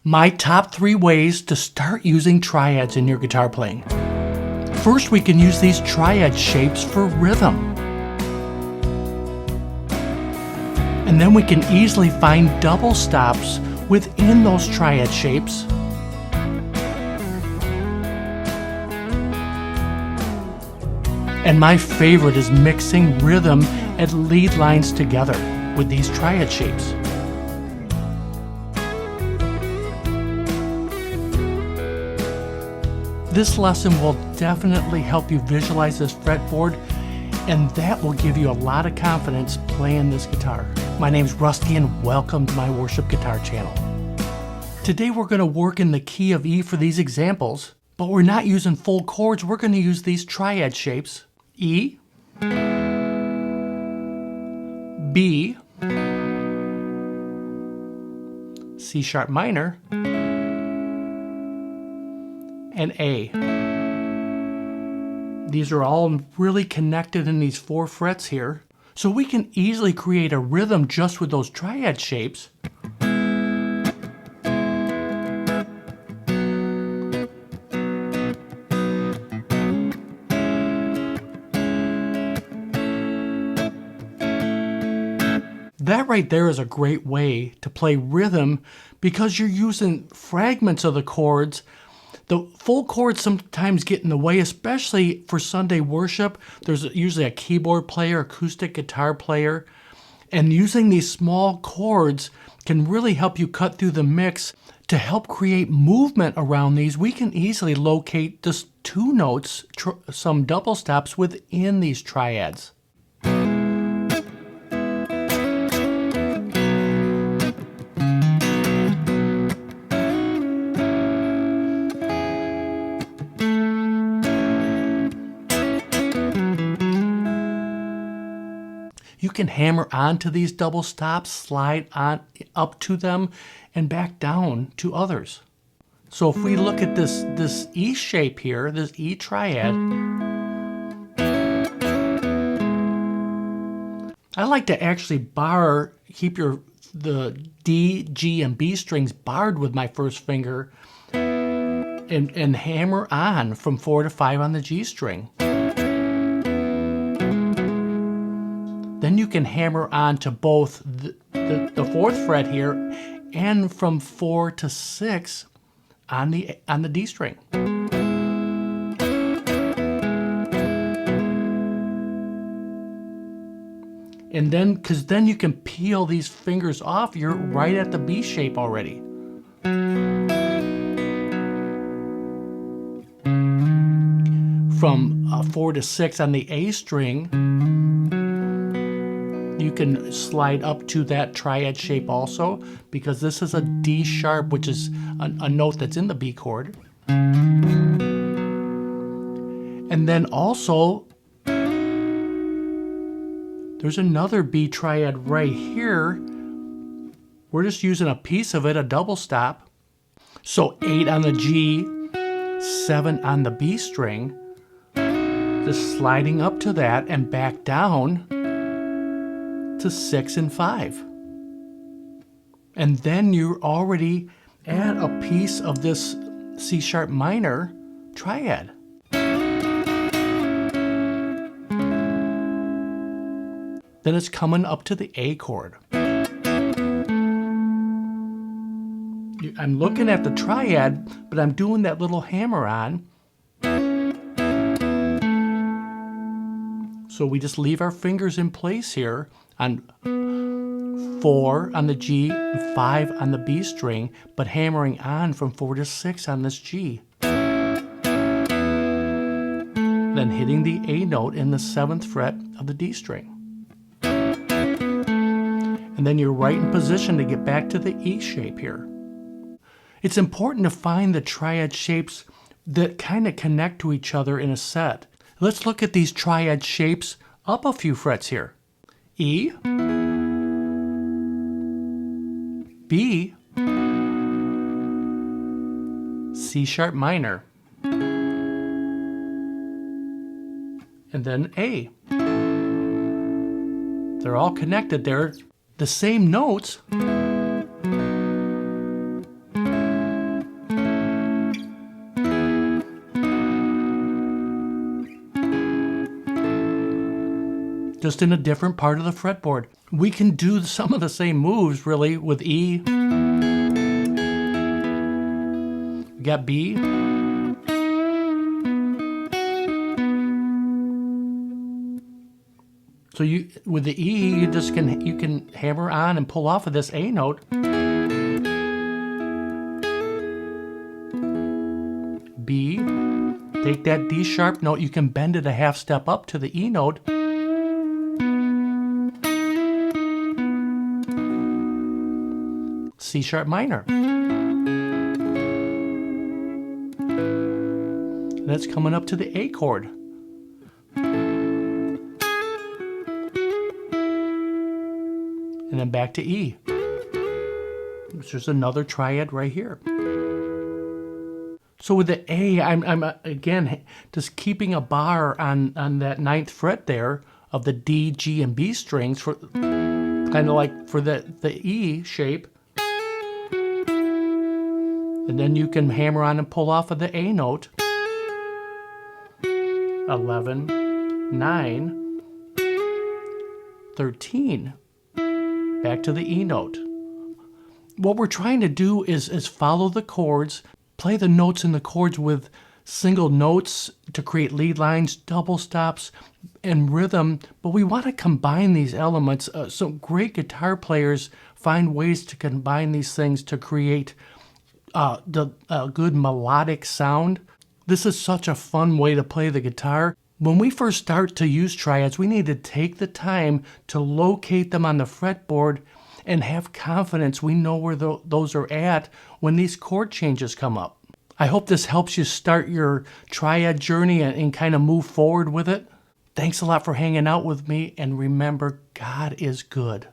My top 3 ways to start using triads in your guitar playing. First, we can use these triad shapes for rhythm. And then we can easily find double stops within those triad shapes. And my favorite is mixing rhythm and lead lines together with these triad shapes. This lesson will definitely help you visualize this fretboard, and that will give you a lot of confidence playing this guitar. My name's Rusty and welcome to my Worship Guitar channel. Today we're going to work in the key of E for these examples, but we're not using full chords. We're going to use these triad shapes. E, B, C sharp minor, and A. These are all really connected in these 4 frets here, so we can easily create a rhythm just with those triad shapes. That right there is a great way to play rhythm because you're using fragments of the chords. The full chords sometimes get in the way, especially for Sunday worship. There's usually a keyboard player, acoustic guitar player, and using these small chords can really help you cut through the mix. To help create movement around these, we can easily locate just 2 notes, some double stops within these triads. You can hammer onto these double stops, slide on up to them, and back down to others. So if we look at this E shape here, this E triad, I like to actually keep the D, G, and B strings barred with my first finger and hammer on from 4 to 5 on the G string. Then you can hammer on to both the 4th fret here and from 4 to 6 on the D string. And because then you can peel these fingers off, you're right at the B shape already. From 4 to 6 on the A string, you can slide up to that triad shape also, because this is a D sharp, which is a note that's in the B chord. And then also, there's another B triad right here. We're just using a piece of it, a double stop. So 8 on the G, 7 on the B string, just sliding up to that and back down to 6 and 5. And then you're already at a piece of this C sharp minor triad. Then it's coming up to the A chord. I'm looking at the triad, but I'm doing that little hammer on. So we just leave our fingers in place here on 4 on the G and 5 on the B string, but hammering on from 4 to 6 on this G. Then hitting the A note in the 7th fret of the D string. And then you're right in position to get back to the E shape here. It's important to find the triad shapes that kind of connect to each other in a set. Let's look at these triad shapes up a few frets here. E, B, C sharp minor, and then A. They're all connected. They're the same notes, just in a different part of the fretboard. We can do some of the same moves really with E. We got B. So with the E, you can hammer on and pull off of this A note. B, take that D sharp note, you can bend it a half step up to the E note. C sharp minor. And that's coming up to the A chord. And then back to E. There's another triad right here. So with the A, I'm again just keeping a bar on that 9th fret there of the D, G, and B strings for kind of like for the E shape. And then you can hammer on and pull off of the A note. 11, 9, 13. Back to the E note. What we're trying to do is follow the chords, play the notes in the chords with single notes to create lead lines, double stops, and rhythm, but we want to combine these elements. So great guitar players find ways to combine these things to create the good melodic sound. This is such a fun way to play the guitar. When we first start to use triads, we need to take the time to locate them on the fretboard and have confidence we know where those are at when these chord changes come up. I hope this helps you start your triad journey and kind of move forward with it. Thanks a lot for hanging out with me, and remember, God is good.